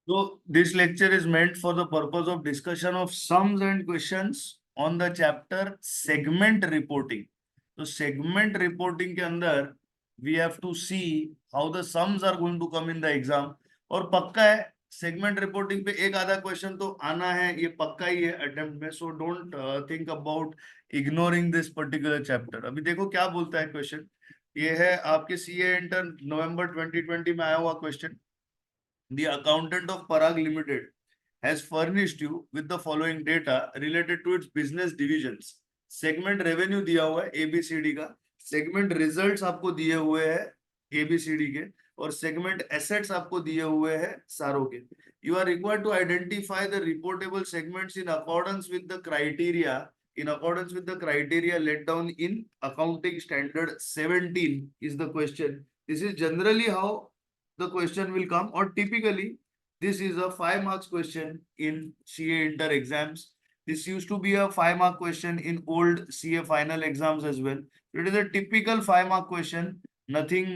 So this lecture is meant for the purpose of discussion of sums and questions on the chapter segment reporting. तो segment reporting के अंदर we have to see how the sums are going to come in the exam. और पक्का है segment reporting पे एक आधा question तो आना है, ये पक्का ही है अटेम्प्ट में. So don't think about ignoring this particular chapter. अभी देखो क्या बोलता है क्वेश्चन. ये है आपके सीए इंटर नवंबर 2020 में आया हुआ question. The accountant of Parag Limited has furnished you with the following data related to its business divisions. Segment revenue दिया हुआ है एबीसीडी का, सेगमेंट रिजल्ट्स आपको दिए हुए हैं एबीसीडी के, और सेगमेंट एसेट्स आपको दिए हुए हैं सारो के. You are required to identify the reportable segments in accordance with the criteria laid down in accounting standard 17 is the question. This is generally how the question will come, or typically this is a 5 marks question in CA inter exams. This used to be a 5 mark question in old CA final exams as well. It is a typical 5 mark question, nothing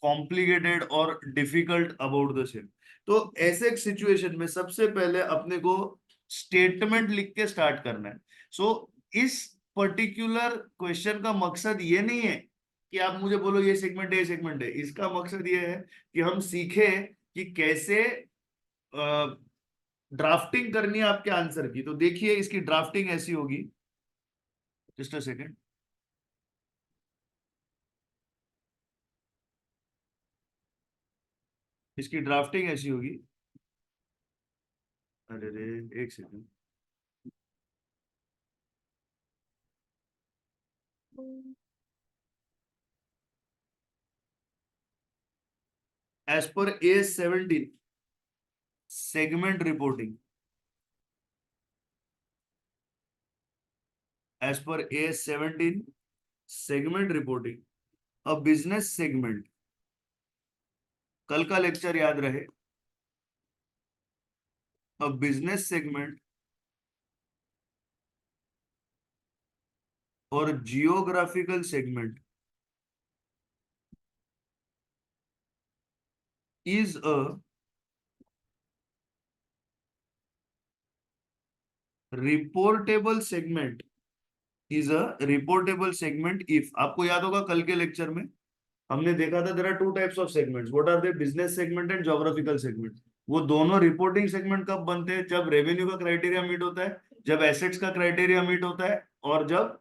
complicated or difficult about the same. तो ऐसे एक situation में सबसे पहले अपने को statement लिख के स्टार्ट करना है. सो इस पर्टिकुलर क्वेश्चन का मकसद ये नहीं है कि आप मुझे बोलो ये सेगमेंट है, ये सेगमेंट है. इसका मकसद ये है कि हम सीखें कि कैसे ड्राफ्टिंग करनी है आपके आंसर की. तो देखिए इसकी ड्राफ्टिंग ऐसी होगी. Just a second. इसकी ड्राफ्टिंग ऐसी होगी. अरे रे, एक second. As per A17 segment reporting, as per A17 segment reporting, a business segment, कल का लेक्चर याद रहे, a business segment और geographical segment is a reportable segment, is a reportable segment if. आपको याद होगा कल के लेक्चर में हमने देखा था there are two types of segments. What are they? Business segment and geographical segment. वो दोनों रिपोर्टिंग सेगमेंट कब बनते हैं? जब रेवेन्यू का क्राइटेरिया मीट होता है, जब एसेट्स का क्राइटेरिया मीट होता है, और जब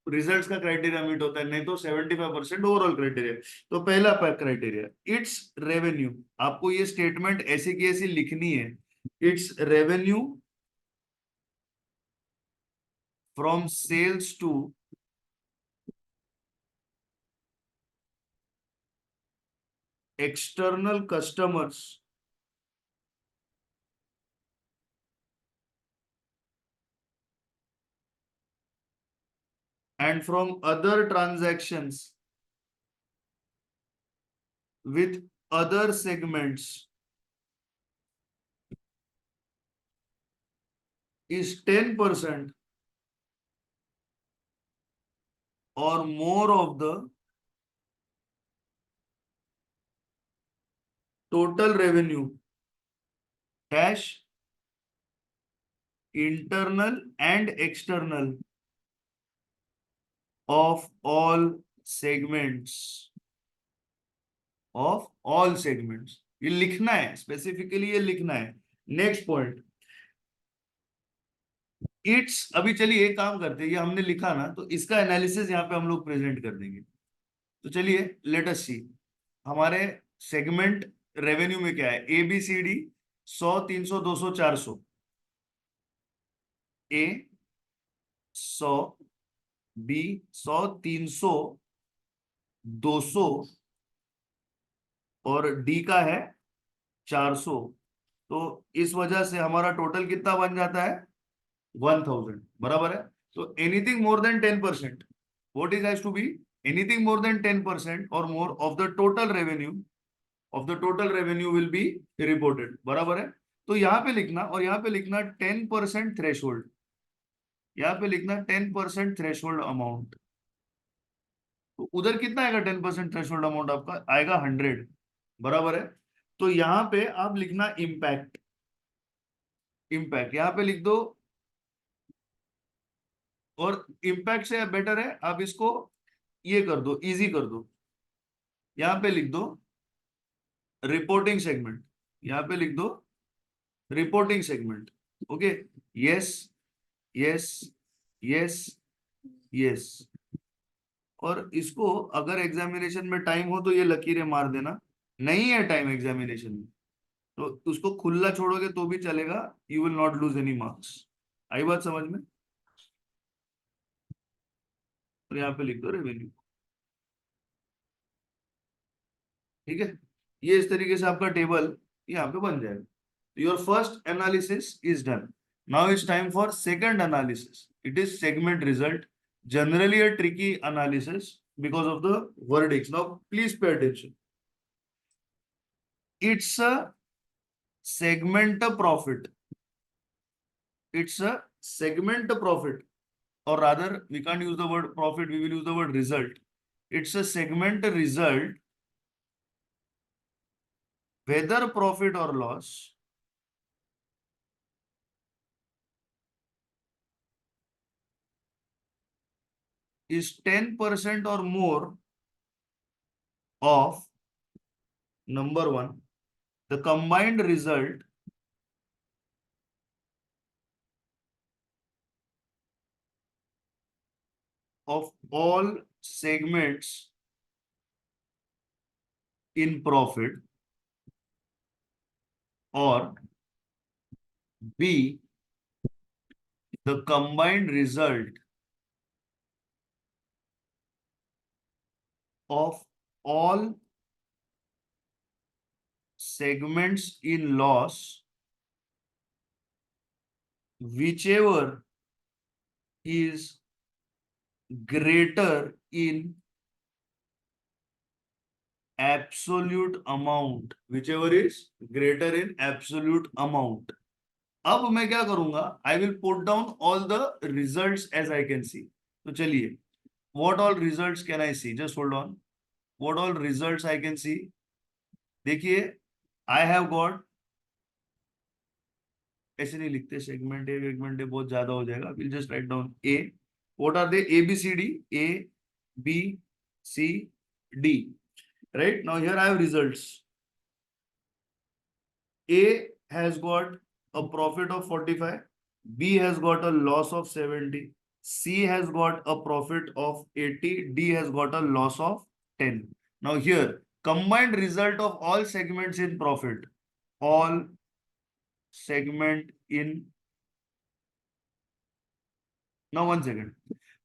रिजल्ट्स का क्राइटेरिया मीट होता है. नहीं तो 75% ओवरऑल क्राइटेरिया. तो पहला क्राइटेरिया इट्स रेवेन्यू. आपको ये स्टेटमेंट ऐसी की ऐसी लिखनी है. It's revenue from sales to external customers and from other transactions with other segments is 10% or more of the total revenue dash internal and external of all segments, of all segments. ये लिखना है, specifically ये लिखना है. Next point it's. अभी चलिए एक काम करते हैं, ये हमने लिखा ना, तो इसका एनालिसिस यहाँ पे हम लोग प्रेजेंट कर देंगे. तो चलिए लेट अस सी हमारे सेगमेंट रेवेन्यू में क्या है. A B C D 100, 300, 200, 400. A 100, B 100, 300, 200 और डी का है 400. तो इस वजह से हमारा टोटल कितना बन जाता है? 1000. बराबर है. तो anything more than 10%, what is has to be anything more than 10% और more of the total revenue will be reported. बराबर है. तो यहाँ पे लिखना, और यहाँ पे लिखना 10% थ्रेशोल्ड. यहाँ पे लिखना 10% थ्रेशोल्ड अमाउंट. तो उधर कितना आएगा? 10% थ्रेशोल्ड अमाउंट आपका आएगा 100. बराबर है. तो यहाँ पे आप लिखना इम्पैक्ट. इम्पैक्ट यहाँ पे लिख दो, और इम्पैक्ट से बेटर है आप इसको ये कर दो, इजी कर दो। यहाँ पे लिख दो रिपोर्टिंग सेगमेंट, यहाँ पे लिख दो reporting segment. Okay, yes yes yes yes. और इसको अगर एग्जामिनेशन में टाइम हो तो ये लकीरें मार देना, नहीं है टाइम एग्जामिनेशन में तो उसको खुला छोड़ोगे तो भी चलेगा, you will not lose any marks. आई बात समझ में? और यहाँ पे लिख दो रेवेन्यू। ठीक है, ये इस तरीके से आपका टेबल यहाँ पे बन जाएगा। Your first analysis is done. Now it's time for second analysis, it is segment result, generally a tricky analysis because of the verdicts. Now please pay attention. It's a segment profit, it's a segment profit, or rather we can't use the word profit, we will use the word result. It's a segment result, whether profit or loss is 10% or more of number one, the combined result of all segments in profit, or B, the combined result of all segments in loss, whichever is greater in absolute amount, whichever is greater in absolute amount. अब मैं क्या करूंगा, I will put down all the results as I can see. तो चलिए, what all results can I see, just hold on, what all results I can see. देखिए, I have got, ऐसे नहीं लिखते सेगमेंट ए बहुत ज्यादा हो जाएगा, will just write down A, what are they, A B C D, A B C D, right? Now here I have results. A has got a profit of 45, B has got a loss of 70, C has got a profit of 80, D has got a loss of 10. Now here, combined result of all segments in profit, all segment in, now one second.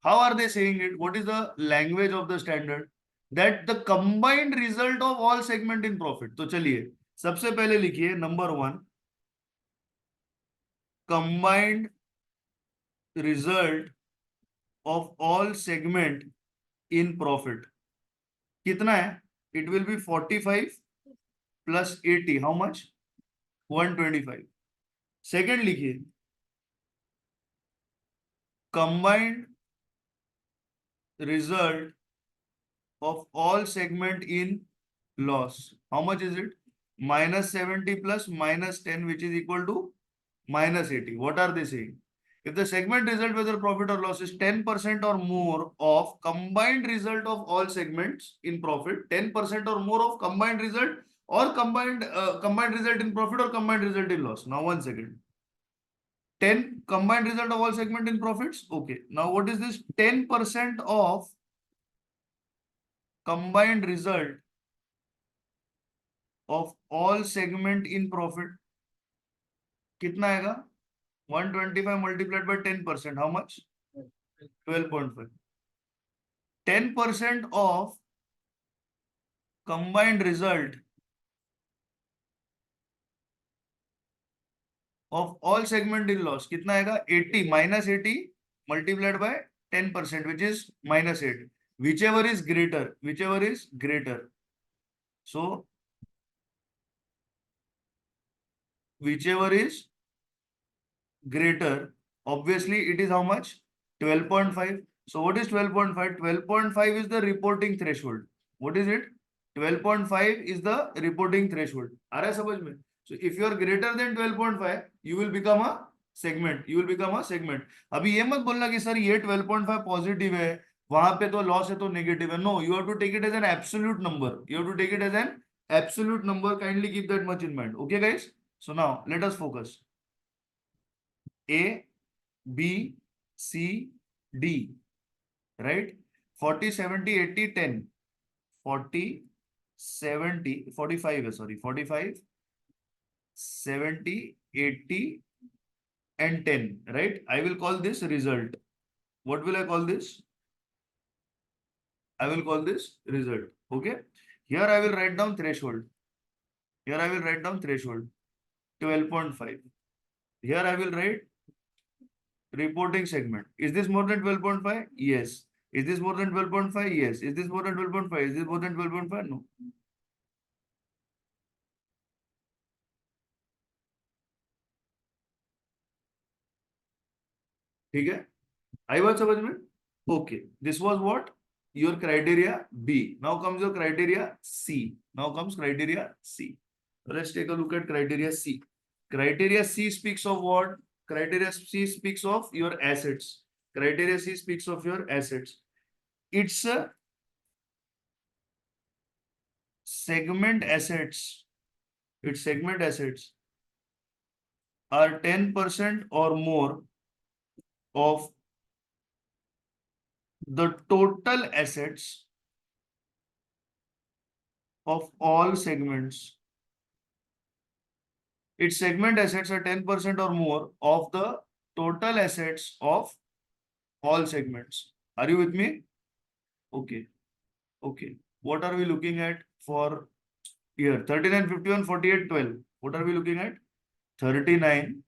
How are they saying it? What is the language of the standard? That the combined result of all segment in profit. तो चलिए, सबसे पहले लिखिए number one, combined result of all segment in profit कितना है? It will be 45 plus 80. How much? 125. Second लिखिए, combined result of all segment in loss. How much is it? Minus 70 plus minus 10, which is equal to minus 80. What are they saying? If the segment result, whether profit or loss, is 10% or more of combined result of all segments in profit, 10% or more of combined result, or combined result in profit or combined result in loss. Now one second. 10 combined result of all segment in profits. Okay. Now what is this? 10% of combined result of all segment in profit. कितना आएगा? 125 multiplied by 10%. How much? 12.5. 10% of combined result of all segment in loss कितना आएगा? 80 minus 80 multiplied by 10%, which is minus 8. Whichever is greater, whichever is greater. So whichever is greater, obviously it is how much? 12.5. So what is 12.5? 12.5 is the reporting threshold. What is it? 12.5 is the reporting threshold. आ रहा है समझ में? So if you are greater than 12.5, you will become a segment. You will become a segment. अभी ये मत बोलना कि sir ये 12.5 पॉजिटिव है, वहां पे तो लॉस है तो नेगेटिव है. No, you have to take it as an absolute number. You have to take it as an absolute number. Kindly keep that much in mind. Okay, guys? So now let us focus. A, B, C, D. Right? 40, 70, 80, 10. 40, 70, 45 है, sorry, 45, 70, 80 and 10, right? I will call this result. What will I call this? I will call this result. Okay. Here I will write down threshold. Here I will write down threshold 12.5. Here I will write reporting segment. Is this more than 12.5? Yes. Is this more than 12.5? Yes. Is this more than 12.5? Is this more than 12.5? No. ठीक है, आई बात समझ में? Okay, this was what your criteria B. Now comes your criteria C. Now comes criteria C. Let's take a look at criteria C. Criteria C speaks of what? Criteria C speaks of your assets. Criteria C speaks of your assets. It's segment assets. Its segment assets are 10% or more of the total assets of all segments. Its segment assets are 10% or more of the total assets of all segments. Are you with me? Okay. Okay. What are we looking at for here? 39, 51, 48, 12. What are we looking at? 39,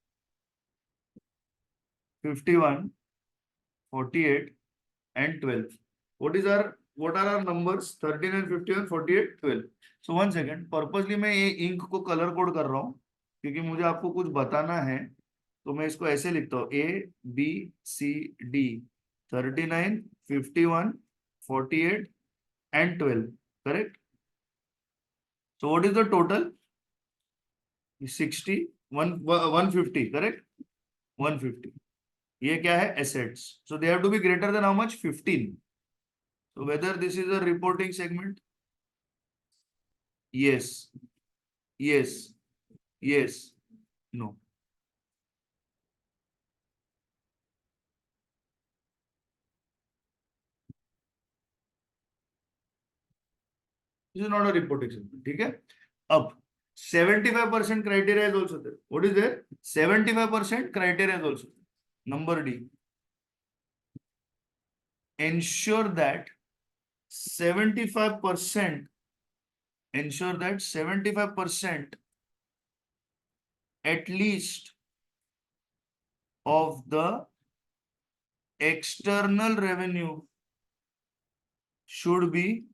51, 48, and 12. What are our numbers? 39, 51, 48, 12. So one second. Purposely मैं ये ink को colour code कर रहा हूँ क्योंकि मुझे आपको कुछ बताना है, तो मैं इसको ऐसे लिखता हूँ ABCD 39, 51, 48 and 12. Correct? So what is the total? 60, 150. Correct? 150. ये क्या है? Assets. So they have to be greater than how much? 15. So whether this is a reporting segment? Yes. Yes. Yes. No. This is not a reporting segment. ठीक है? अब 75% criteria is also there. What is there? 75% criteria is also there. Number D. Ensure that 75% at least of the external revenue should be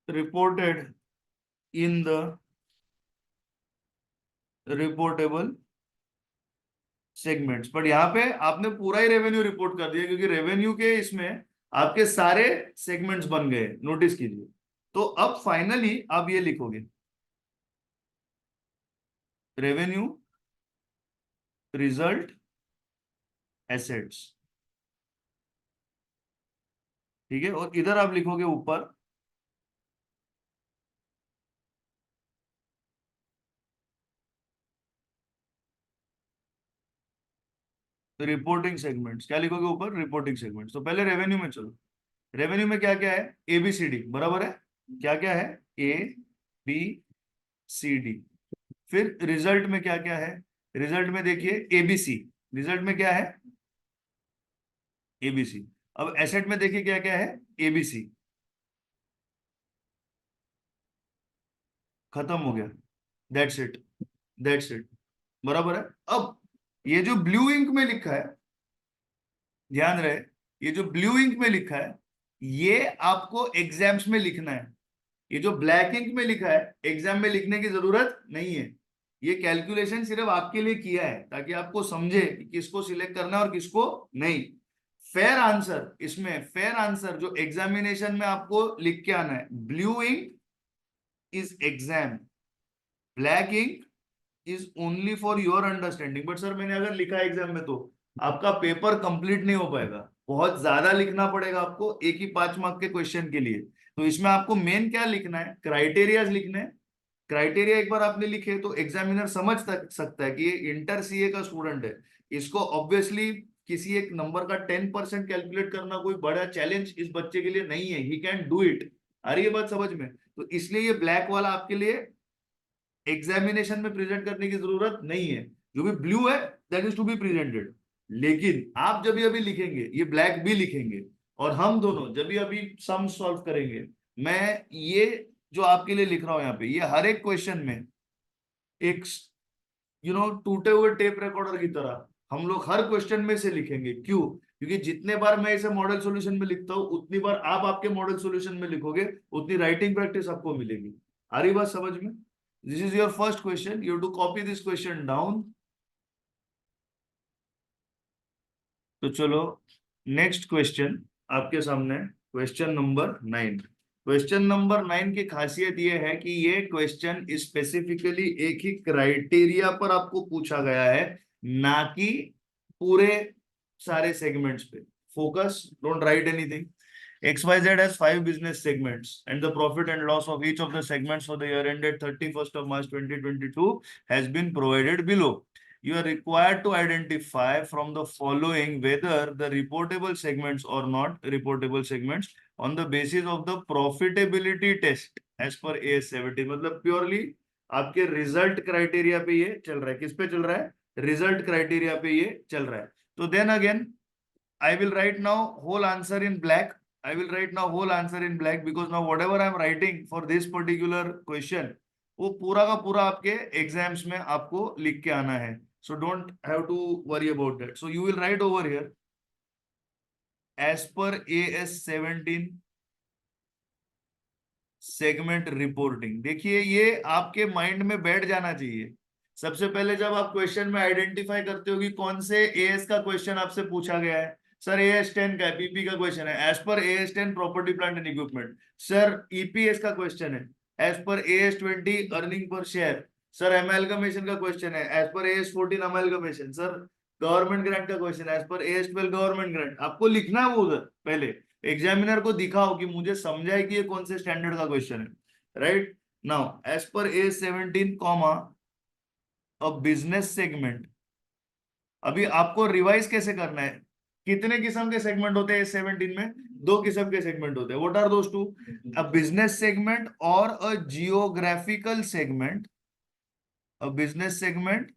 reported in the reportable segments. But यहाँ पे आपने पूरा ही revenue report कर दिया क्योंकि revenue के इसमें आपके सारे सेगमेंट्स बन गए. नोटिस कीजिए. तो अब फाइनली आप ये लिखोगे रेवेन्यू, रिजल्ट, एसेट्स. ठीक है, और इधर आप लिखोगे ऊपर रिपोर्टिंग सेगमेंट्स. क्या लिखोगे ऊपर? Reporting segments. तो पहले रेवेन्यू में चलो. रेवेन्यू में क्या क्या है? ABCD. बराबर है. क्या क्या है? ABCD. फिर रिजल्ट में क्या क्या है? रिजल्ट में देखिए ABC. रिजल्ट में क्या है? ABC. अब एसेट में देखिए क्या क्या है? ABC. खत्म हो गया. That's it. That's it. बराबर है. अब ये जो ब्लू इंक में लिखा है, ध्यान रहे, ये जो ब्लू इंक में लिखा है ये आपको एग्जाम्स में लिखना है. ये जो ब्लैक इंक में लिखा है एग्जाम में लिखने की जरूरत नहीं है. ये कैलकुलेशन सिर्फ आपके लिए किया है ताकि आपको समझे कि किसको सिलेक्ट करना है और किसको नहीं. फेयर आंसर, इसमें फेयर आंसर जो एग्जामिनेशन में आपको लिख के आना है, blue ink is exam, black ink is only for your understanding. But sir मैंने अगर लिखा एग्जाम में तो आपका पेपर कंप्लीट नहीं हो पाएगा, बहुत ज्यादा लिखना पड़ेगा आपको एक ही 5 मार्क के क्वेश्चन के लिए। तो इसमें आपको मेन क्या लिखना है, क्राइटेरियाज लिखने हैं। क्राइटेरिया एक बार आपने लिखे तो एग्जामिनर समझ सकता है कि ये इंटर सीए का स्टूडेंट है, इसको ऑब्वियसली किसी एक नंबर का 10% कैलकुलेट करना कोई बड़ा चैलेंज इस बच्चे के लिए नहीं है, ही कैन डू इट। आ रही है बात समझ में? तो इसलिए ये ब्लैक वाला आपके लिए एग्जामिनेशन में प्रेजेंट करने की जरूरत नहीं है। जो भी ब्लू है that is to be presented. लेकिन आप जब भी अभी लिखेंगे ये ब्लैक भी लिखेंगे, और हम दोनों जब भी अभी सम सॉल्व करेंगे, मैं ये जो आपके लिए लिख रहा हूं यहाँ पे, ये हर एक क्वेश्चन में एक टूटे हुए टेप रिकॉर्डर की तरह हम लोग हर क्वेश्चन में से लिखेंगे। क्यों? क्योंकि जितने बार मैं इसे मॉडल सॉल्यूशन में लिखता हूं उतनी बार आप आपके मॉडल सॉल्यूशन में लिखोगे, उतनी राइटिंग प्रैक्टिस आपको मिलेगी। आ रही बात समझ में? This is your first question, you have to copy this question down. तो चलो नेक्स्ट क्वेश्चन आपके सामने, क्वेश्चन नंबर 9। क्वेश्चन नंबर 9 की खासियत ये है कि ये क्वेश्चन स्पेसिफिकली एक ही क्राइटेरिया पर आपको पूछा गया है, ना कि पूरे सारे सेगमेंट्स पे। Focus, don't write anything. XYZ has 5 business segments and the profit and loss of each of the segments for the year ended 31st of March 2022 has been provided below. You are required to identify from the following whether the reportable segments or not reportable segments on the basis of the profitability test as per AS17। मतलब purely आपके result criteria पे ये चल रहा है। किस पे चल रहा है? रिजल्ट क्राइटेरिया पे ये चल रहा है। तो then again I will write now whole answer in black. I will write now whole answer in black because now whatever I am writing for this particular question, वो पूरा का पूरा आपके एग्जाम्स में आपको लिख के आना है। So don't have to worry about that. So you will write over here as per AS17 segment reporting. देखिए ये आपके माइंड में बैठ जाना चाहिए। सबसे पहले जब आप क्वेश्चन में आइडेंटिफाई करते हो कि कौन से एएस का क्वेश्चन आपसे पूछा गया है, सर AS10 का है, पीपी का क्वेश्चन है, as per AS10 property plant and equipment. Sir EPS का क्वेश्चन है, as per AS20 earning per share. Sir एमएलगमेशन का क्वेश्चन है, as per AS14 amalgamation. Sir government grant का क्वेश्चन है, as per AS12 government grant. आपको लिखना है वो उधर, पहले एग्जामिनर को दिखाओ कि मुझे समझा है कि ये कौन से स्टैंडर्ड का क्वेश्चन है। Right now as per AS17 comma अ बिजनेस सेगमेंट। अभी आपको रिवाइज कैसे करना है? कितने किस्म के सेगमेंट होते हैं AS17 में? 2 किस्म के सेगमेंट होते हैं। What are those two? A business segment or a geographical segment. A business segment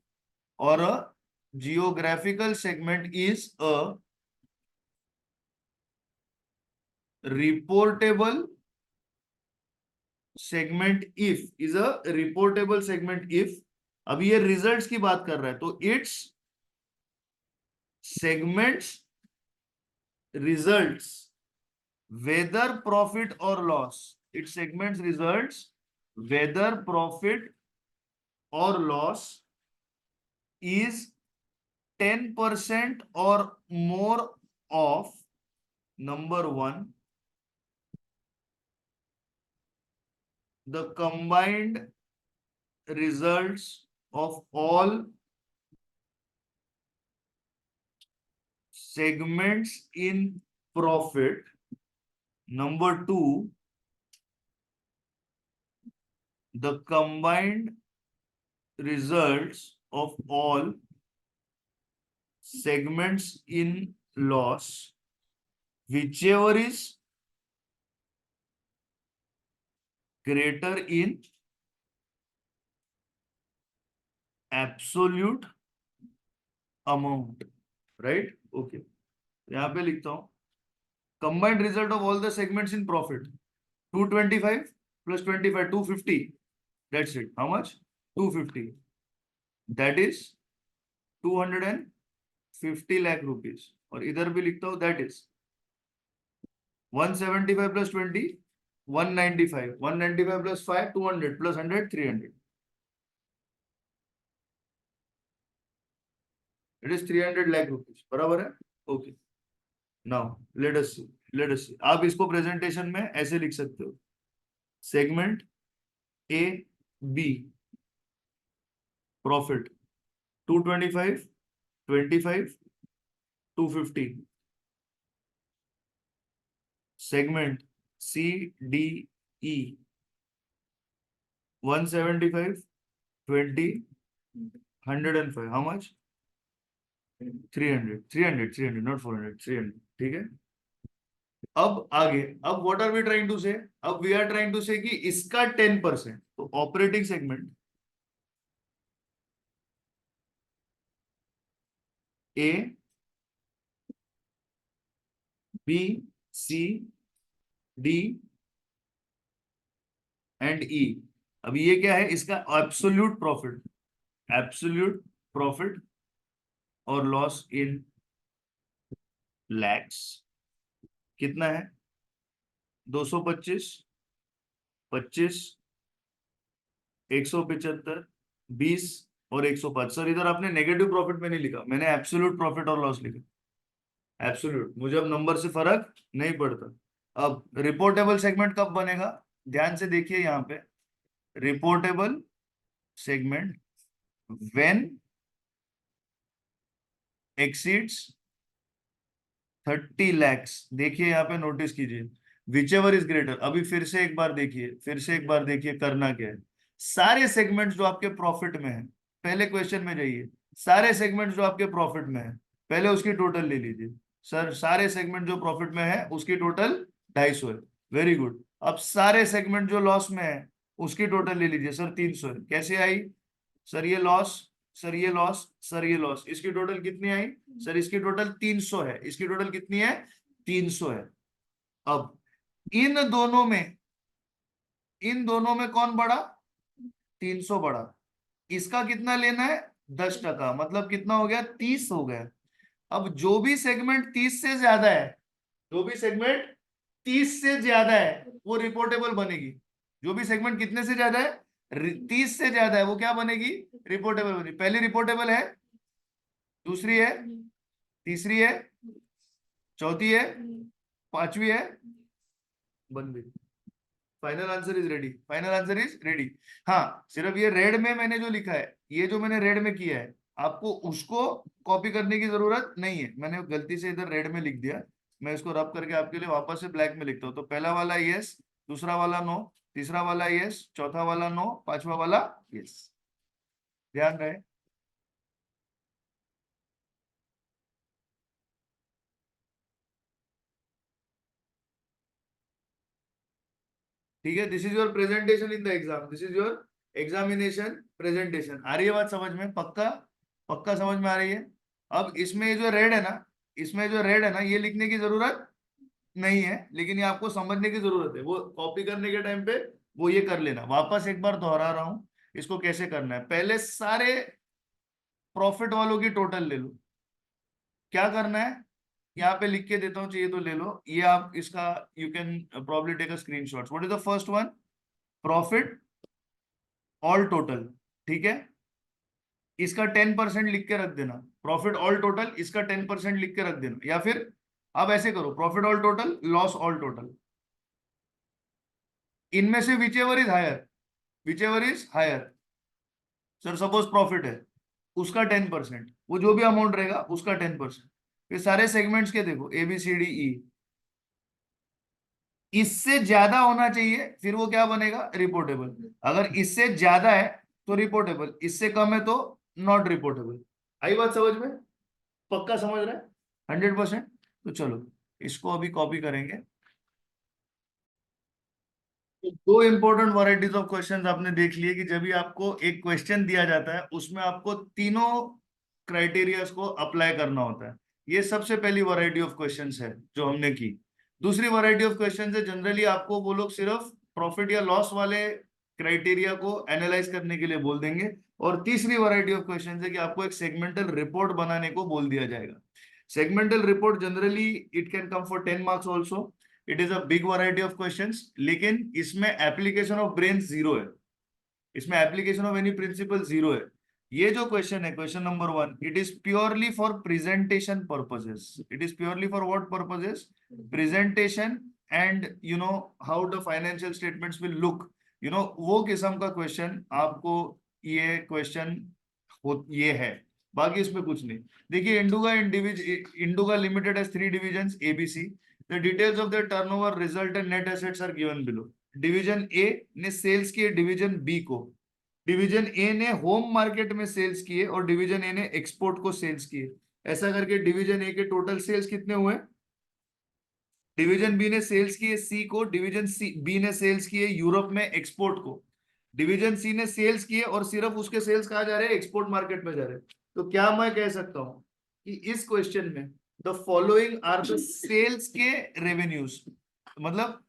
or a geographical segment is a reportable segment if is a reportable segment if। अभी ये results की बात कर रहा है तो its segments results whether profit or loss. It segments results whether profit or loss is 10% or more of number one the combined results of all segments in profit। Number two, the combined results of all segments in loss, whichever is greater in absolute amount। Right? Okay. यहाँ पे लिखता हूँ combined result of all the segments in profit 225 plus 25 250। That's it. How much? 250। That is 250 lakh rupees। और इधर भी लिखता हूँ that is 175 plus 20 195 195 plus 5 200 plus 100 300। It is 300 lakh rupees। बराबर है? Okay. Now let us see आप इसको presentation में ऐसे लिख सकते हो, segment A B profit 225, 25, 250, segment C D E 175, 20, 105, how much? 300, 300, 300, not 400, 300, ठीक है। अब आगे, अब what are we trying to say, अब वी आर ट्राइंग टू से कि इसका 10%, तो operating segment A B C D and E, अब ये क्या है, इसका absolute profit, absolute profit or loss in lakhs कितना है? 225, 25, 175, 20 और 105। सर इधर आपने नेगेटिव प्रॉफिट में नहीं लिखा, मैंने एब्सोल्यूट प्रॉफिट और लॉस लिखा, एब्सोल्यूट। मुझे अब नंबर से फर्क नहीं पड़ता। अब रिपोर्टेबल सेगमेंट कब बनेगा, ध्यान से देखिए यहाँ पे, reportable segment when exceeds 30 lakhs। देखिए यहाँ पे नोटिस कीजिए, विच एवर इज ग्रेटर। अभी फिर से एक बार देखिए, फिर से एक बार देखिए करना क्या है। सारे सेगमेंट्स जो आपके प्रॉफिट में है, पहले क्वेश्चन में जाइए, सारे सेगमेंट्स जो आपके प्रॉफिट में है पहले उसकी टोटल ले लीजिए। सर सारे सेगमेंट जो प्रॉफिट में है उसकी टोटल 250 है, वेरी गुड। अब सारे सेगमेंट जो लॉस में है उसकी टोटल ले लीजिए, सर 300 है। कैसे आई? सर ये लॉस, सर ये लॉस, सर ये लॉस, इसकी टोटल कितनी आई? सर इसकी टोटल 300 है। इसकी टोटल कितनी है? 300 है। अब इन दोनों में, इन दोनों में कौन बड़ा? 300 बड़ा। इसका कितना लेना है? 10%, मतलब कितना हो गया? 30 हो गया। अब जो भी सेगमेंट 30 से ज्यादा है, जो भी सेगमेंट 30 से ज्यादा है वो रिपोर्टेबल बनेगी। जो भी सेगमेंट कितने से ज्यादा है? 30 से ज्यादा है, वो क्या बनेगी? रिपोर्टेबल बनेगी। पहली रिपोर्टेबल है, दूसरी है, तीसरी है, चौथी है, पांचवी है, बन गई। Final answer is ready, final answer is ready. हाँ, सिर्फ ये रेड में मैंने जो लिखा है, ये जो मैंने रेड में किया है, आपको उसको कॉपी करने की जरूरत नहीं है। मैंने गलती से इधर रेड में लिख दिया, मैं इसको रब करके आपके लिए वापस से ब्लैक में लिखता हूँ। तो पहला वाला यस, दूसरा वाला नो, तीसरा वाला यस, चौथा वाला नो, पांचवा वाला यस। ध्यान रहे। ठीक है, this is your presentation in the exam, this is your examination presentation. आ रही है बात समझ में? पक्का? पक्का समझ में आ रही है? अब इसमें ये जो रेड है ना, इसमें जो रेड है ना, ये लिखने की जरूरत नहीं है, लेकिन ये आपको समझने की जरूरत है। वो कॉपी करने के टाइम पे वो ये कर लेना। वापस एक बार दोहरा रहा हूं, इसको कैसे करना है। पहले सारे प्रॉफिट वालों की टोटल ले लो। क्या करना है, यहाँ पे लिख के देता हूँ, चाहिए तो ले लो। ये आप इसका, you can probably take a screenshot. What is the first one? Profit all total, ठीक है। इसका 10% लिख के रख देना, प्रॉफिट ऑल टोटल, इसका 10% लिख के रख देना। या फिर आप ऐसे करो, profit all total, loss all total, इनमें से whichever is higher, whichever is higher. Sir suppose profit है, उसका 10%, वो जो भी अमाउंट रहेगा उसका 10%। ये सारे सेगमेंट्स के देखो, ए बी सी डी ई, इससे ज्यादा होना चाहिए, फिर वो क्या बनेगा? रिपोर्टेबल। अगर इससे ज्यादा है तो रिपोर्टेबल, इससे कम है तो नॉट रिपोर्टेबल। आई बात समझ में? पक्का समझ रहे हैं? 100%। तो चलो इसको अभी कॉपी करेंगे। तो दो इंपॉर्टेंट वैरायटीज ऑफ क्वेश्चंस आपने देख लिए कि जब भी आपको एक क्वेश्चन दिया जाता है उसमें आपको तीनों क्राइटेरियाज को अप्लाई करना होता है। ये सबसे पहली वैरायटी ऑफ क्वेश्चंस है जो हमने की। दूसरी वैरायटी ऑफ क्वेश्चंस है, जनरली आपको वो लोग सिर्फ प्रॉफिट या लॉस वाले क्राइटेरिया को एनालाइज करने के लिए बोल देंगे। और तीसरी वैरायटी ऑफ क्वेश्चंस है कि आपको एक सेगमेंटल रिपोर्ट बनाने को बोल दिया जाएगा। Segmental report generally it can come for 10 marks also. It is a big variety of questions, लेकिन इसमें एप्लीकेशन ऑफ ब्रेन जीरो है, इसमें application of any principle zero है। ये जो क्वेश्चन है, question number 1, it is purely for presentation purposes. It is purely for what purposes? Presentation. And you know how the financial statements will look, you know, वो किस्म का question आपको ये question ये है. बाकी इसमें कुछ नहीं. देखिए, इंडुगा limited has 3 divisions ABC. The details of the turnover, result and net assets are given below. Division A ने सेल्स किए डिवीजन बी को. डिवीजन ए ने होम मार्केट में सेल्स किए और डिवीजन ए ने एक्सपोर्ट को सेल्स किए. ऐसा करके डिवीजन ए के टोटल सेल्स कितने हुए? डिवीजन बी ने सेल्स किए सी को, डिवीजन सी बी ने सेल्स किए यूरोप में एक्सपोर्ट को, डिवीजन सी ने सेल्स किए और सिर्फ उसके सेल्स कहाँ जा रहे हैं? एक्सपोर्ट मार्केट में जा रहे हैं. तो क्या मैं कह सकता हूं कि इस क्वेश्चन में the following are the sales के रेवेन्यूज, मतलब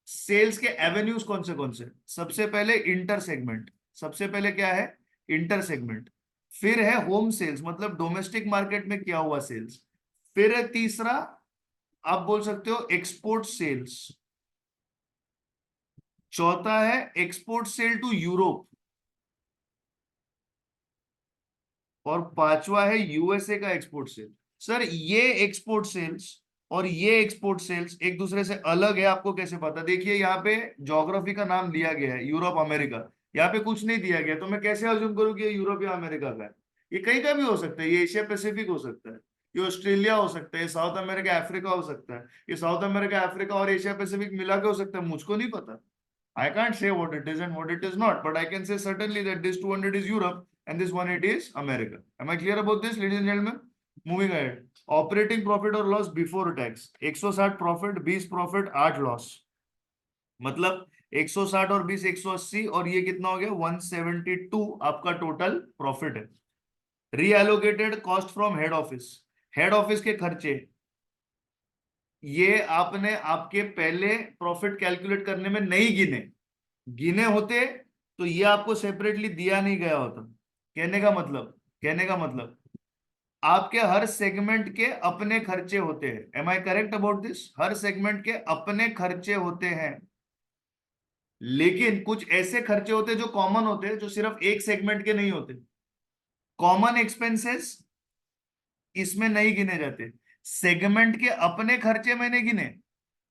सेल्स के एवेन्यूज कौन से? सबसे पहले इंटर सेगमेंट. सबसे पहले क्या है? Inter segment. फिर है होम सेल्स, मतलब डोमेस्टिक मार्केट में किया हुआ सेल्स. फिर है तीसरा, आप बोल सकते हो एक्सपोर्ट सेल्स. चौथा है एक्सपोर्ट सेल टू यूरोप. और पांचवा है यूएसए का एक्सपोर्ट सेल. सर, ये एक्सपोर्ट सेल्स और ये एक्सपोर्ट सेल्स एक दूसरे से अलग है, आपको कैसे पता? देखिए, यहाँ पे ज्योग्राफी का नाम दिया गया है यूरोप अमेरिका. यहाँ पे कुछ नहीं दिया गया, तो मैं कैसे अज्यूम करूँ कि ये यूरोप या अमेरिका का है? ये कहीं का भी हो सकता है. ये एशिया पैसिफिक हो सकता है, ये ऑस्ट्रेलिया हो सकता है, ये साउथ अमेरिका अफ्रीका हो सकता है, ये साउथ अमेरिका अफ्रीका और एशिया पैसिफिक मिला के हो सकता है. मुझको नहीं पता. I can't say what it is and what it is not, but I can say certainly that this 200 is Europe and this 180 is America. Am I clear about this, ladies and gentlemen? Moving ahead. Operating profit or loss before tax. 160 profit, 20 profit, 8 loss. मतलब 160 और 20 180, और ये कितना हो गया? 172 आपका total profit है. Reallocated cost from head office. Head office के खर्चे, ये आपने आपके पहले प्रॉफिट कैलकुलेट करने में नहीं गिने. गिने होते तो ये आपको सेपरेटली दिया नहीं गया होता. कहने का मतलब आपके हर सेगमेंट के अपने खर्चे होते हैं. Am I correct about this? हर सेगमेंट के अपने खर्चे होते हैं, लेकिन कुछ ऐसे खर्चे होते हैं जो कॉमन होते हैं, जो सिर्फ एक सेगमेंट के नहीं होते. कॉमन एक्सपेंसेस इसमें नहीं गिने जाते. सेगमेंट के अपने खर्चे मैंने गिने.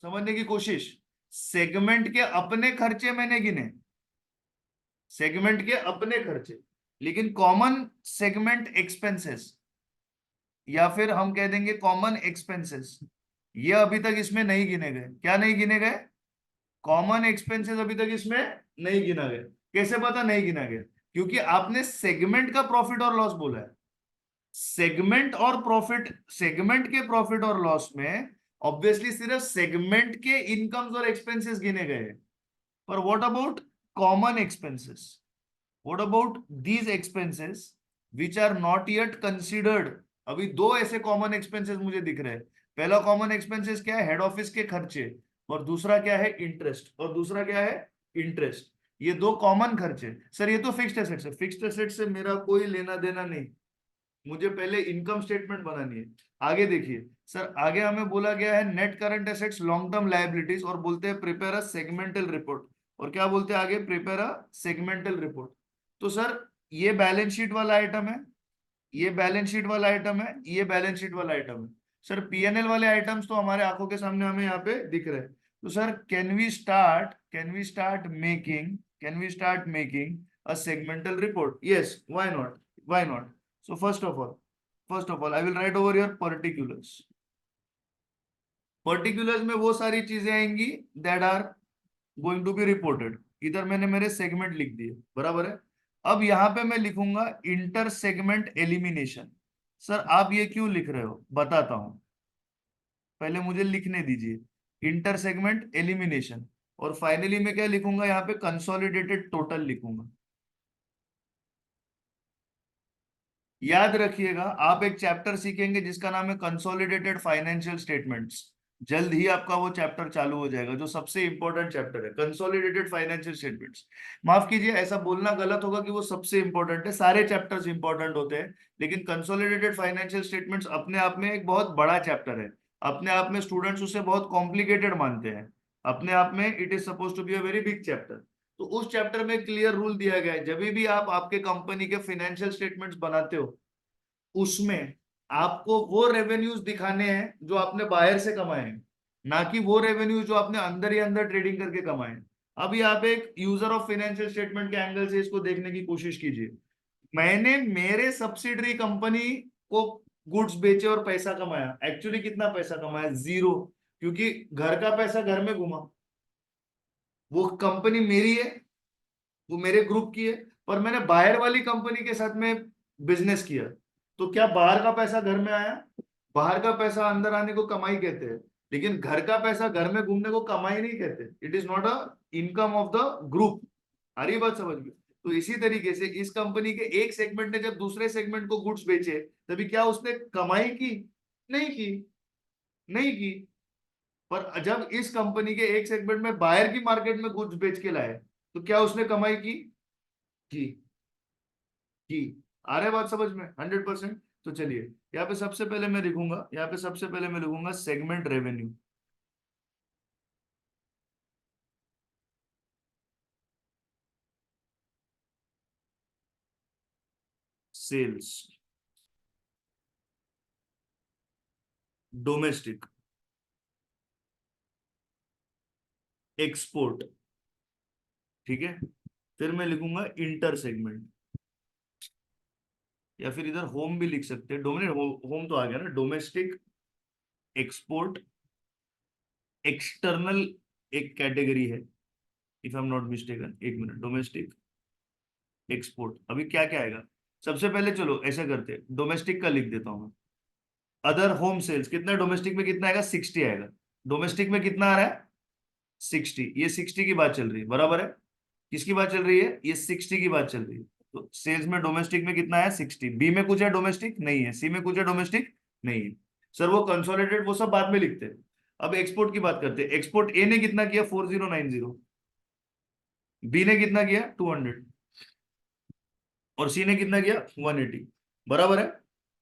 समझने की कोशिश. सेगमेंट के अपने खर्चे मैंने गिने, सेगमेंट के अपने खर्चे. लेकिन कॉमन सेगमेंट एक्सपेंसेस, या फिर हम कह देंगे कॉमन एक्सपेंसेस, ये अभी तक इसमें नहीं गिने गए. क्या नहीं गिने गए? कॉमन एक्सपेंसेस अभी तक इसमें नहीं गिना गया. कैसे पता नहीं गिना गया? क्योंकि आपने सेगमेंट का प्रॉफिट और लॉस बोला है. सेगमेंट के प्रॉफिट और लॉस में ऑब्वियसली सिर्फ सेगमेंट के इनकम्स और एक्सपेंसेस गिने गए. पर what about common expenses? What about these expenses which are not yet considered? अभी दो ऐसे कॉमन एक्सपेंसेस मुझे दिख रहे हैं. पहला कॉमन एक्सपेंसेस क्या है? हेड ऑफिस के खर्चे. और दूसरा क्या है? इंटरेस्ट. और दूसरा क्या है? इंटरेस्ट. ये दो कॉमन खर्चे. सर, ये तो फिक्स्ड एसेट्स है. फिक्स्ड एसेट्स से मेरा कोई लेना देना नहीं. मुझे पहले इनकम स्टेटमेंट बनानी है. आगे देखिए सर, आगे हमें बोला गया है net current assets, long term liabilities, और बोलते हैं प्रिपेयर अ सेगमेंटल रिपोर्ट. और क्या बोलते हैं आगे? Prepare a segmental report. तो सर, ये बैलेंस शीट वाला आइटम है, ये बैलेंस शीट वाला आइटम है, ये बैलेंस शीट वाला आइटम है. सर, पीएनएल वाले आइटम्स तो हमारे आंखों के सामने हमें यहाँ पे दिख रहे हैं. तो sir, can we start making a segmental report? Yes, why not. So first of all, I will write over here particulars. Particulars में वो सारी चीजें आएंगी that are going to be reported. इधर मैंने मेरे सेगमेंट लिख दिए, बराबर है. अब यहां पे मैं लिखूंगा इंटर सेगमेंट एलिमिनेशन. सर, आप ये क्यों लिख रहे हो? बताता हूं, पहले मुझे लिखने दीजिए. Inter segment elimination. और फाइनली मैं क्या लिखूंगा यहाँ पे? कंसोलिडेटेड टोटल लिखूंगा. याद रखिएगा, आप एक चैप्टर सीखेंगे जिसका नाम है कंसोलिडेटेड फाइनेंशियल स्टेटमेंट्स. जल्द ही आपका वो चैप्टर चालू हो जाएगा, जो सबसे इंपॉर्टेंट चैप्टर है, कंसोलिडेटेड फाइनेंशियल स्टेटमेंट्स. माफ कीजिए, ऐसा बोलना गलत होगा कि वो सबसे इंपॉर्टेंट है. सारे चैप्टर्स इंपॉर्टेंट होते हैं, लेकिन कंसोलिडेटेड फाइनेंशियल स्टेटमेंट्स अपने आप में एक बहुत बड़ा चैप्टर है. अपने आप में स्टूडेंट्स उसे बहुत कॉम्प्लिकेटेड मानते हैं. अपने आप में it is suppose to be a very big chapter. तो उस चैप्टर में क्लियर रूल दिया गया है, जब भी आप आपके कंपनी के फाइनेंशियल स्टेटमेंट्स बनाते हो उसमें आपको वो रेवेन्यूज दिखाने हैं जो आपने बाहर से कमाए हैं, ना कि वो रेवेन्यू जो आपने अंदर ही अंदर ट्रेडिंग करके कमाए हैं। अभी आप एक यूजर ऑफ फाइनेंशियल स्टेटमेंट के एंगल से इसको देखने की कोशिश कीजिए। मैंने मेरे सब्सिडरी कंपनी को गुड्स बेचे और पैसा कमाया, एक्चुअली कितना पैसा कमाया? जीरो, क्योंकि घर का पैसा घर में घुमा। वो कंपनी मेरी है, वो मेरे ग्रुप की है, पर मैंने बाहर वाली कंपनी के साथ में बिजनेस किया। तो क्या बाहर का पैसा घर में आया? बाहर का पैसा अंदर आने को कमाई कहते हैं, लेकिन घर का पैसा घर में घूमने को कमाई नहीं कहते। It is not a income of the group. आ रही बात समझ में? तो इसी तरीके से इस कंपनी के एक सेगमेंट ने जब दूसरे सेगमेंट को गुड्स बेचे, तभी क्या उसने कमाई की? नहीं की, नहीं की। पर जब इस कंपनी के एक सेगमेंट में बाहर की मार्केट में गुड्स बेच के लाए, तो क्या उसने कमाई की? की, की। आ रहा है बात समझ में? 100%। तो चलिए, यहाँ पे सबसे पहले मैं लिखूंगा, यहाँ पे सबसे पहले मैं लिखूंगा segment revenue. Sales, domestic, export, ठीक है। फिर मैं लिखूंगा इंटर सेगमेंट, या फिर इधर होम भी लिख सकते हैं। डोमिनेट होम तो आ गया ना। डोमेस्टिक, एक्सपोर्ट, एक्सटर्नल एक कैटेगरी है, if I am not mistaken. एक मिनट, डोमेस्टिक, एक्सपोर्ट, अभी क्या क्या आएगा? सबसे पहले चलो ऐसा करते हैं, डोमेस्टिक का लिख देता हूं मैं। अदर होम सेल्स कितना? डोमेस्टिक में कितना आएगा? 60 आएगा। डोमेस्टिक में कितना आ रहा है? 60। ये 60 की बात चल रही है, बराबर है। किसकी बात चल रही है? ये 60 की बात चल रही है। तो सेल्स में डोमेस्टिक में कितना है? 60। बी में कुछ है डोमेस्टिक? नहीं है। सी में कुछ है डोमेस्टिक? नहीं है। सर वो कंसोलिडेटेड वो सब बाद में लिखते हैं। अब एक्सपोर्ट की बात करते हैं। एक्सपोर्ट ए ने कितना किया? 4090। बी ने कितना किया? 200। और सी ने कितना किया? 180। बराबर है।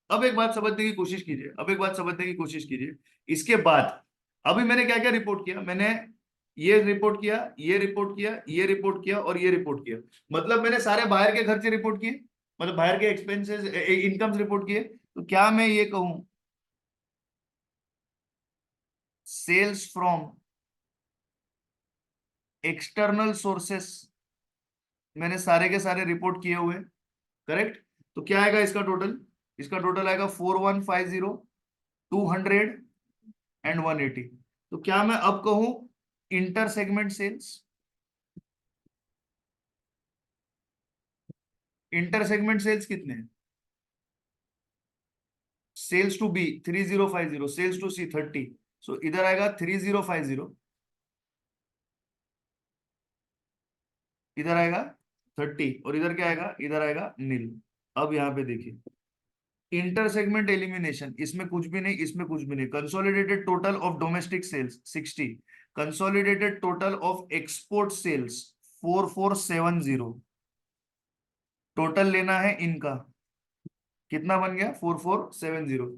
अब एक बात समझने की कोशिश कीजिए, अब एक बात समझने की कोशिश कीजिए। इसके बाद अभी मैंने क्या क्या रिपोर्ट किया? मैंने ये रिपोर्ट किया, ये रिपोर्ट किया, ये रिपोर्ट किया और ये रिपोर्ट किया। मतलब मैंने सारे बाहर के खर्चे रिपोर्ट किए, मतलब बाहर के एक्सपेंसेस इनकम्स रिपोर्ट किए। तो क्या मैं ये कहूं सेल्स फ्रॉम एक्सटर्नल सोर्सेस मैंने सारे के सारे रिपोर्ट किए हुए? करेक्ट। तो क्या आएगा इसका टोटल? इसका टोटल आएगा 4150, 200 एंड 180। तो क्या मैं अब कहूं inter segment sales? Inter segment sales कितने हैं? Sales to B 3050, sales to C 30। So इधर आएगा 3050, इधर आएगा 30, और इधर क्या आएगा? इधर आएगा नील। अब यहां पे देखिए, इंटर सेगमेंट एलिमिनेशन, इसमें कुछ भी नहीं, इसमें कुछ भी नहीं। Consolidated total of domestic sales 60, consolidated total of export sales 4470। Total लेना है इनका, कितना बन गया? 4470।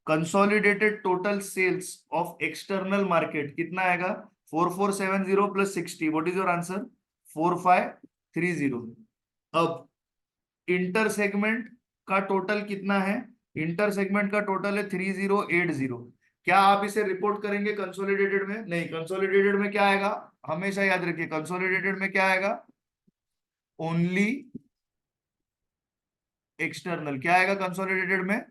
Consolidated total sales of external market कितना आएगा? 4470 plus 60, what is your answer? 4530। अब इंटर सेगमेंट का टोटल कितना है? इंटर सेगमेंट का टोटल है 3080। क्या आप इसे रिपोर्ट करेंगे कंसोलिडेटेड में? नहीं। कंसोलिडेटेड में क्या आएगा? हमेशा याद रखिए, कंसोलिडेटेड में क्या आएगा? Only external. क्या आएगा कंसोलिडेटेड में?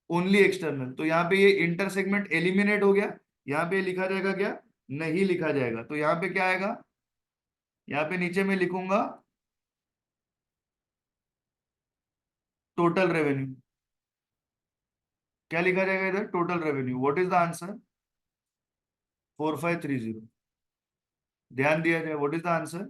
Only external. तो यहाँ पे ये इंटर सेगमेंट एलिमिनेट हो गया। यहाँ पे लिखा जाएगा क्या? नहीं लिखा जाएगा। तो यहाँ पे क्या आएगा? यहाँ पे नीचे में लिखूंगा टोटल रेवेन्यू। क्या लिखा जाएगा इधर? Total revenue. What is the answer? 4530। ध्यान दिया जाए, व्हाट इज द आंसर?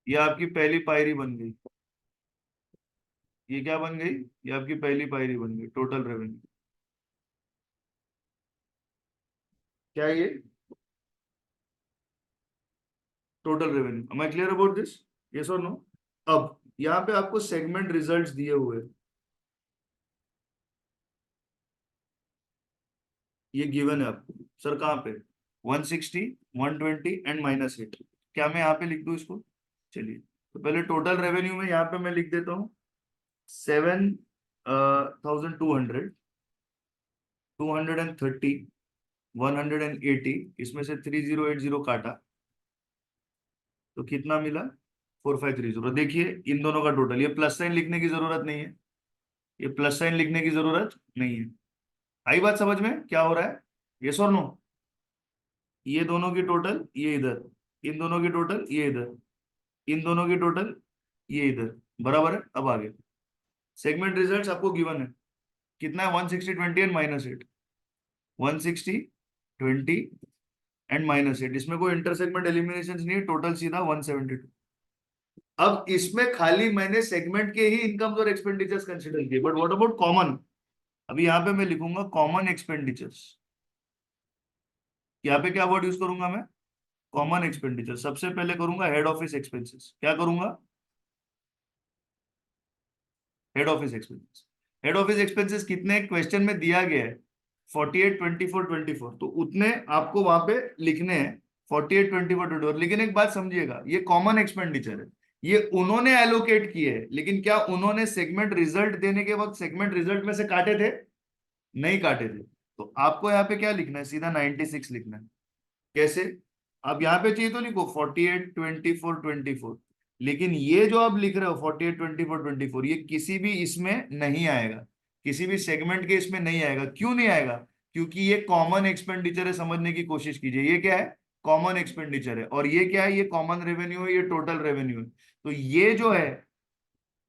ये आपकी पहली पायरी बन गई। ये क्या बन गई? ये आपकी पहली पायरी बन गई, टोटल रेवेन्यू। क्या ये? Total revenue. Am I clear about this? Yes और नो? अब यहाँ पे आपको सेगमेंट रिजल्ट्स दिए हुए हैं, ये गिवन है आपको। सर कहाँ पे? 160, 120 एंड -8। क्या मैं यहाँ पे लिख दूं इसको? चलिए, तो पहले टोटल रेवेन्यू में यहाँ पे मैं लिख देता हूँ 7,200, 230, 180, इसमें से 3080 काटा तो कितना मिला? 4530। देखिए इन दोनों का टोटल, ये प्लस साइन लिखने की जरूरत नहीं है, ये प्लस साइन लिखने की जरूरत नहीं है। आई बात समझ में क्या हो रहा है? यस और नो? ये दोनों की टोटल ये इधर, इन दोनों की टोटल ये इधर, इन दोनों की टोटल ये इधर, बराबर है। अब आगे सेगमेंट रिजल्ट्स आपको गिवन है, कितना है? 160, 20 एंड -8। 160, 20 एंड -8, इसमें कोई इंटर सेगमेंट एलिमिनेशन नहीं है, टोटल सीधा 172। अब इसमें खाली मैंने सेगमेंट के ही इनकम्स और एक्सपेंडिचर्स कंसिडर किए, बट व्हाट अबाउट कॉमन? अभी यहाँ पे मैं लिखूंगा कॉमन एक्सपेंडिचर्स। यहाँ पे क्या वर्ड यूज करूंगा मैं? Common expenditure. सबसे पहले करूंगा हेड ऑफिस एक्सपेंसेस। क्या करूंगा? Head office expenses. Head office expenses कितने क्वेश्चन में दिया गया है? 48, 24, 24, तो उतने आपको वहां पे लिखने हैं। 48, 24, 24। लेकिन एक बात समझिएगा, ये कॉमन एक्सपेंडिचर है, ये उन्होंने एलोकेट किए है, लेकिन क्या उन्होंने सेगमेंट रिजल्ट देने के वक्त सेगमेंट रिजल्ट में से काटे थे? नहीं काटे थे। तो आपको यहाँ पे क्या लिखना है? सीधा 96 लिखना है। कैसे? अब यहाँ पे चाहिए तो लिखो 48, 24, 24, लेकिन ये जो आप लिख रहे हो 48, 24, 24, ये किसी भी इसमें नहीं आएगा, किसी भी सेगमेंट के इसमें नहीं आएगा। क्यों नहीं आएगा? क्योंकि ये कॉमन एक्सपेंडिचर है। समझने की कोशिश कीजिए, ये क्या है? कॉमन एक्सपेंडिचर है। और ये क्या है? ये कॉमन रेवेन्यू है, ये टोटल रेवेन्यू है। तो ये जो है,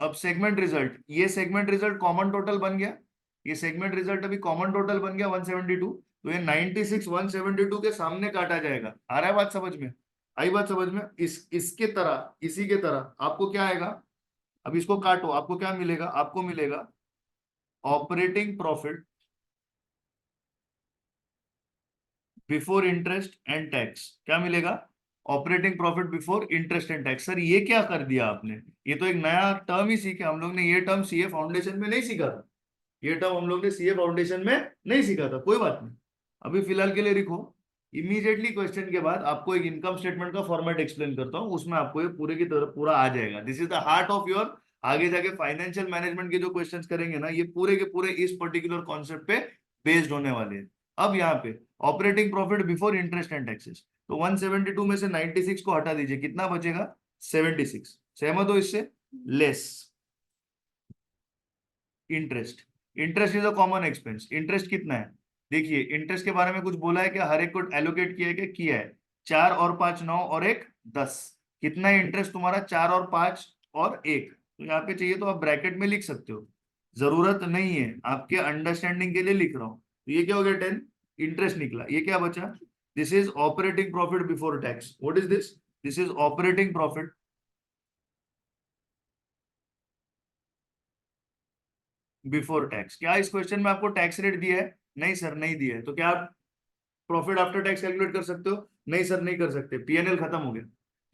अब सेगमेंट रिजल्ट, ये सेगमेंट रिजल्ट कॉमन टोटल बन गया, ये सेगमेंट रिजल्ट अभी कॉमन टोटल बन गया 172। तो ये 96 172 के सामने काटा जाएगा। आ रहा है बात समझ में? आई बात समझ में? इसके तरह, इसी के तरह आपको क्या आएगा? अब इसको काटो, आपको क्या मिलेगा? आपको मिलेगा operating profit before interest and tax. क्या मिलेगा? Operating profit before interest and tax. Sir ये क्या कर दिया आपने? ये तो एक नया टर्म ही सीखे हम लोग ने, ये टर्म सीए फाउंडेशन में नहीं सीखा था, ये टर्म हम लोग ने सीए फाउंडेशन में नहीं सीखा था। कोई बात नहीं, अभी फिलहाल के लिए लिखो। इमीडिएटली क्वेश्चन के बाद आपको एक इनकम स्टेटमेंट का फॉर्मेट एक्सप्लेन करता हूँ, उसमें आपको ये पूरे की तरह पूरा आ जाएगा। This is the heart of your, आगे जाके फाइनेंशियल मैनेजमेंट के जो क्वेश्चंस करेंगे ना, ये पूरे के पूरे इस पर्टिकुलर कॉन्सेप्ट पे बेस्ड होने वाले हैं। अब यहाँ पे operating profit before interest and taxes, तो 172 में से 96 को हटा दीजिए, कितना बचेगा? 76। सहमत हो इससे? Less interest. Interest is a common expense. Interest कितना है? देखिए इंटरेस्ट के बारे में कुछ बोला है क्या? हर एक को एलोकेट किया है क्या? किया है। 4 और 5 9 और 1 10। कितना है इंटरेस्ट तुम्हारा? 4 और 5 और 1। तो यहाँ पे चाहिए तो आप ब्रैकेट में लिख सकते हो, जरूरत नहीं है, आपके अंडरस्टैंडिंग के लिए लिख रहा हूं। तो ये क्या हो गया? 10 इंटरेस्ट निकला। ये क्या बचा? This is operating profit before tax. What is this? This is operating profit before tax. क्या इस क्वेश्चन में आपको टैक्स रेट दिया है? नहीं सर, नहीं दिया है। तो क्या आप प्रॉफिट आफ्टर टैक्स कैलकुलेट कर सकते हो? नहीं सर, नहीं कर सकते। पीएनएल खत्म हो गया।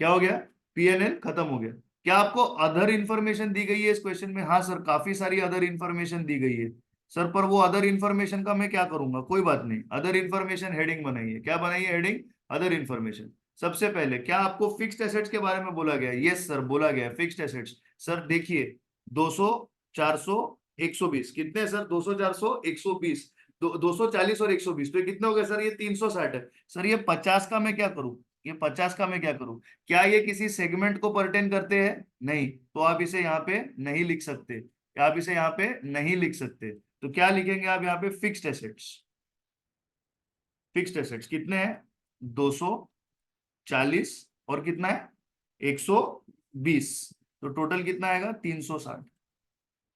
क्या हो गया? पीएनएल खत्म हो गया। क्या आपको अदर इंफॉर्मेशन दी गई है इस क्वेश्चन में? हाँ सर, काफी सारी अदर इंफॉर्मेशन दी गई है। सर पर वो अदर इंफॉर्मेशन का मैं क्या करूंगा? कोई बात नहीं, अदर इंफॉर्मेशन हेडिंग बनाइए। क्या बनाइए हेडिंग? Other information. सबसे पहले क्या आपको फिक्स्ड एसेट्स के बारे में बोला गया है? यस सर, बोला गया है फिक्स्ड एसेट्स। सर देखिए 200, 400, 120 कितने हैं सर? 200, 400, 120, 240 और 120, तो ये कितने हो गए सर? ये 360 है। सर ये 50 का मैं क्या करूं? ये 50 का मैं क्या करूं? क्या ये किसी सेगमेंट को परटेन करते हैं? नहीं, तो आप इसे यहाँ पे नहीं लिख सकते, आप इसे यहाँ पे नहीं लिख सकते। तो क्या लिखेंगे आप यहाँ पे? Fixed assets. फिक्स्ड एसेट्स कितने हैं? 240 और कितना है? 120। तो टोटल कितना आएगा? 360।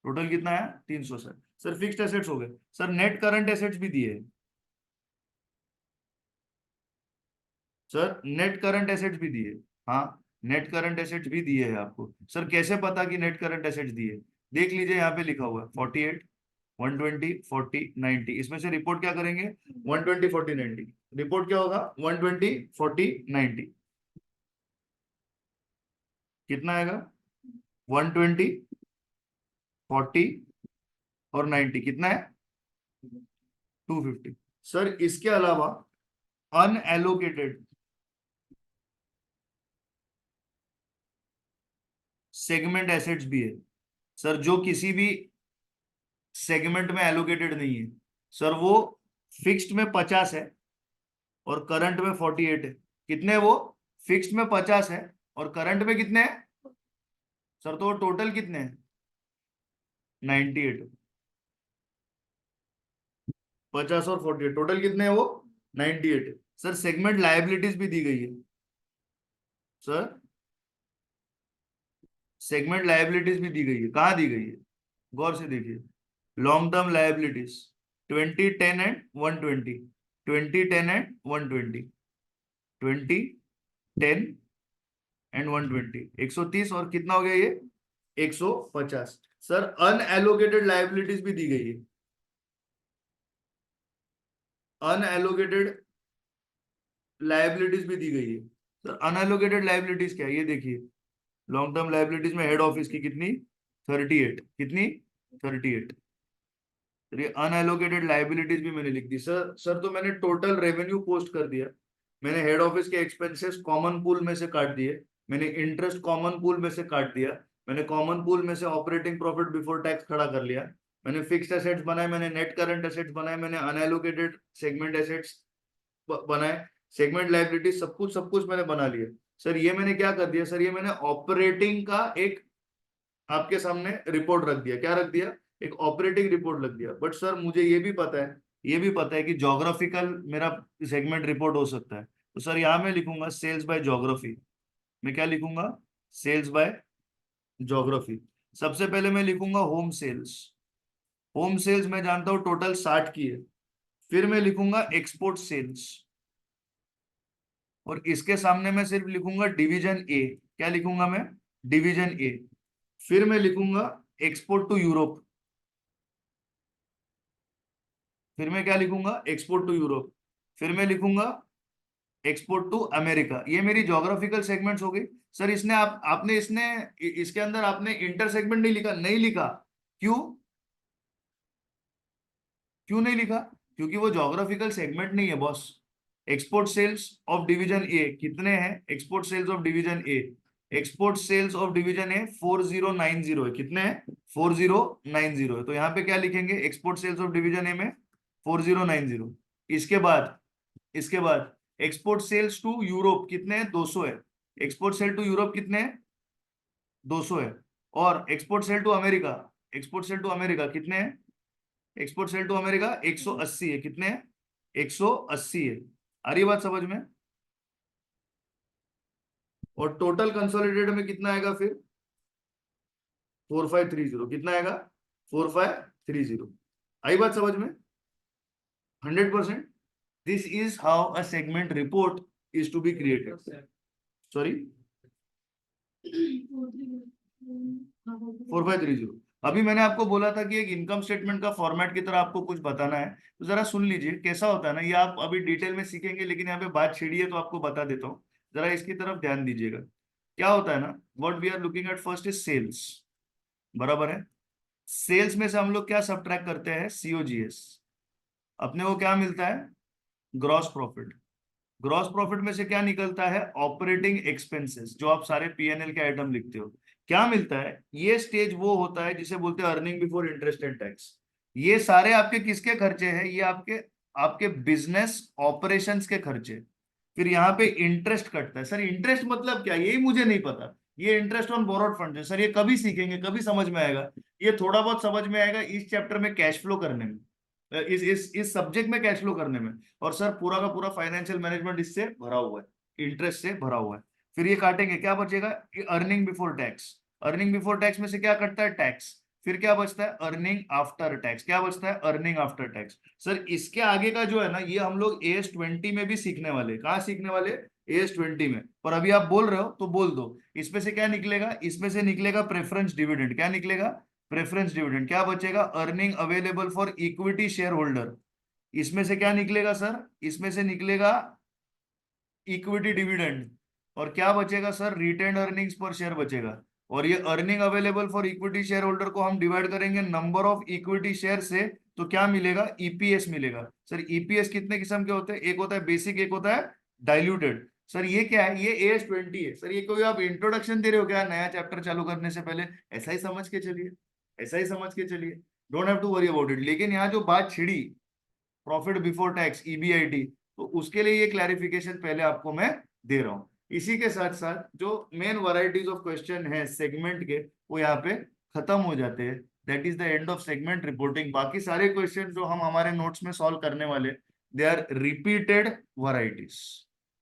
टोटल कितना है? 360। सर फिक्स्ड एसेट्स हो गए। सर नेट करंट एसेट्स भी दिए हैं। सर नेट करंट एसेट्स भी दिए। हाँ, नेट करंट एसेट्स भी दिए है आपको। सर कैसे पता कि नेट करंट एसेट्स दिए? देख लीजिए यहाँ पे लिखा हुआ है 48, 120, 40, 90। इसमें से रिपोर्ट क्या करेंगे? 120, 40, 90। रिपोर्ट क्या होगा? 120, 40, 90। कितना आएगा? 120, 40 और 90 कितना है? 250। सर इसके अलावा अनएलोकेटेड सेगमेंट एसेट्स भी है सर, जो किसी भी सेगमेंट में एलोकेटेड नहीं है सर। वो फिक्स्ड में 50 है और करंट में 48 है। कितने? वो फिक्स्ड में 50 है और करंट में कितने हैं सर? तो टोटल कितने हैं? 98। 50 और 48 टोटल कितने हैं वो? 98। सर सेगमेंट लायबिलिटीज भी दी गई है सर, सेगमेंट लायबिलिटीज भी दी गई है। कहाँ दी गई है? गौर से देखिए। Long term liabilities 20, 10 and 120, 20, 10 and 120, 20, 10 and 120, 130 और कितना हो गया ये? 150। सर अनएलोकेटेड लायबिलिटीज भी दी गई है। अनएलोकेटेड लायबिलिटीज भी दी गई है सर। अनएलोकेटेड लायबिलिटीज क्या है ये देखिए। लॉन्ग टर्म लायबिलिटीज में हेड ऑफिस की कितनी? 38। कितनी? 38। तो ये अनएलोकेटेड लायबिलिटीज भी मैंने लिख दी सर। सर तो मैंने टोटल रेवेन्यू पोस्ट कर दिया। मैंने हेड ऑफिस के एक्सपेंसेस कॉमन पूल में से काट दिए। मैंने इंटरेस्ट कॉमन पूल में से काट दिया। मैंने कॉमन पूल में से ऑपरेटिंग प्रॉफिट बिफोर टैक्स खड़ा कर लिया। मैंने फिक्स्ड एसेट्स बनाए, मैंने नेट करंट एसेट्स बनाए, मैंने अनएलोकेटेड सेगमेंट एसेट्स बनाए, सेगमेंट लायबिलिटी, सब कुछ मैंने बना लिया सर। ये मैंने क्या कर दिया सर? ये मैंने ऑपरेटिंग का एक आपके सामने रिपोर्ट रख दिया। क्या रख दिया? एक ऑपरेटिंग रिपोर्ट रख दिया। बट सर मुझे ये भी पता है, ये भी पता है कि जोग्राफिकल मेरा सेगमेंट रिपोर्ट हो सकता है। तो सर यहां मैं लिखूंगा सेल्स बाय ज्योग्राफी। मैं क्या लिखूंगा? Sales by geography. सबसे पहले मैं लिखूंगा होम सेल्स। होम सेल्स मैं जानता हूं टोटल 60 की है। फिर मैं लिखूंगा एक्सपोर्ट सेल्स और इसके सामने मैं सिर्फ लिखूंगा डिवीजन ए। क्या लिखूंगा मैं? Division A. फिर मैं लिखूंगा एक्सपोर्ट टू यूरोप। फिर मैं क्या लिखूंगा? Export to Europe. फिर मैं लिखूंगा एक्सपोर्ट टू अमेरिका। ये मेरी ज्योग्राफिकल सेगमेंट्स हो गई सर। इसने आपने इसने इसके अंदर आपने इंटर सेगमेंट नहीं लिखा। नहीं लिखा क्यों? क्यों नहीं लिखा? क्योंकि वो ज्योग्राफिकल सेगमेंट नहीं है boss. Export sales of division A कितने हैं? Export sales of division A, export sales of division A 4090 है। कितने हैं? 4090 है। तो यहाँ पे क्या लिखेंगे? Export sales of division A में 4090। इसके बाद, इसके बाद एक्सपोर्ट सेल्स टू यूरोप कितने हैं? 200 है। एक्सपोर्ट सेल टू यूरोप कितने हैं? 200 है। और export sale to America, export sale to America कितने हैं? एक्सपोर्ट सेल टू अमेरिका 180 है। कितने हैं? 180 है। आ रही है बात समझ में? और टोटल कंसोलिडेटेड में कितना आएगा फिर? 4530। कितना आएगा? 4530। आई बात समझ में? 100%। This is how a segment report is to be created. Sorry, 4530। अभी मैंने आपको बोला था कि एक इनकम स्टेटमेंट का फॉर्मेट की तरह आपको कुछ बताना है, तो जरा सुन लीजिए कैसा होता है ना। ये आप अभी डिटेल में सीखेंगे, लेकिन यहाँ पे बात छिड़ी है तो आपको बता देता हूँ। जरा इसकी तरफ ध्यान दीजिएगा। क्या होता है ना, what we are looking at first is sales. बराबर है। सेल्स में से हम लोग क्या सब्ट्रैक्ट करते हैं? सीओजीएस। अपने को क्या मिलता है? Gross profit. ग्रॉस प्रॉफिट में से क्या निकलता है? ऑपरेटिंग एक्सपेंसेस, जो आप सारे पीएनएल के आइटम लिखते हो। क्या मिलता है? ये स्टेज वो होता है जिसे बोलते हैं earning before interest and tax. ये सारे आपके किसके खर्चे हैं? ये आपके आपके बिजनेस ऑपरेशंस के खर्चे। फिर यहाँ पे इंटरेस्ट कटता है। सर इंटरेस्ट मतलब क्या? यही मुझे नहीं पता। ये इंटरेस्ट ऑन बोरोड फंड है सर। ये कभी सीखेंगे, कभी समझ में आएगा। ये थोड़ा बहुत समझ में आएगा इस चैप्टर में कैश फ्लो करने में, इस सब्जेक्ट में कैश फ्लो करने में। और सर पूरा का पूरा फाइनेंशियल मैनेजमेंट इससे भरा हुआ है, इंटरेस्ट से भरा हुआ है। फिर ये काटेंगे, क्या बचेगा? Earning before tax. Earning before tax में से क्या कटता है? टैक्स। फिर क्या बचता है? Earning after tax. क्या बचता है? Earning after tax. सर इसके आगे का जो है ना, ये हम लोग AS20 में भी सीखने वाले। कहाँ सीखने वाले? AS20 में। पर अभी आप बोल रहे हो तो बोल दो। इसमें से क्या निकलेगा? इसमें से निकलेगा प्रेफरेंस डिविडेंड। क्या निकलेगा? Preference dividend. क्या बचेगा? Earning available for equity share holder. इसमें से क्या निकलेगा सर? इसमें से निकलेगा इक्विटी डिविडेंड। और क्या बचेगा सर, रिटेन्ड अर्निंग्स पर शेयर बचेगा। और ये earning available for equity share holder को हम डिवाइड करेंगे नंबर ऑफ इक्विटी शेयर से, तो क्या मिलेगा, ईपीएस मिलेगा। सर ईपीएस कितने किस्म के होते हैं, एक होता है बेसिक, एक होता है डाइल्यूटेड। सर ये क्या है, ये AS20 है। सर ये कोई आप इंट्रोडक्शन दे रहे हो क्या नया चैप्टर चालू करने से पहले, ऐसा ही समझ के चलिए, ऐसा ही समझ के चलिए, don't have to worry about it. लेकिन यहाँ जो बात छिड़ी प्रॉफिट बिफोर टैक्स EBIT, तो उसके लिए ये क्लैरिफिकेशन पहले आपको मैं दे रहा हूँ। इसी के साथ साथ जो मेन वैरायटीज ऑफ क्वेश्चन है सेगमेंट के, वो यहाँ पे खत्म हो जाते हैं। That is the end of segment reporting. बाकी सारे क्वेश्चन जो हम हमारे नोट्स में सॉल्व करने वाले, दे आर रिपीटेड वैरायटीज।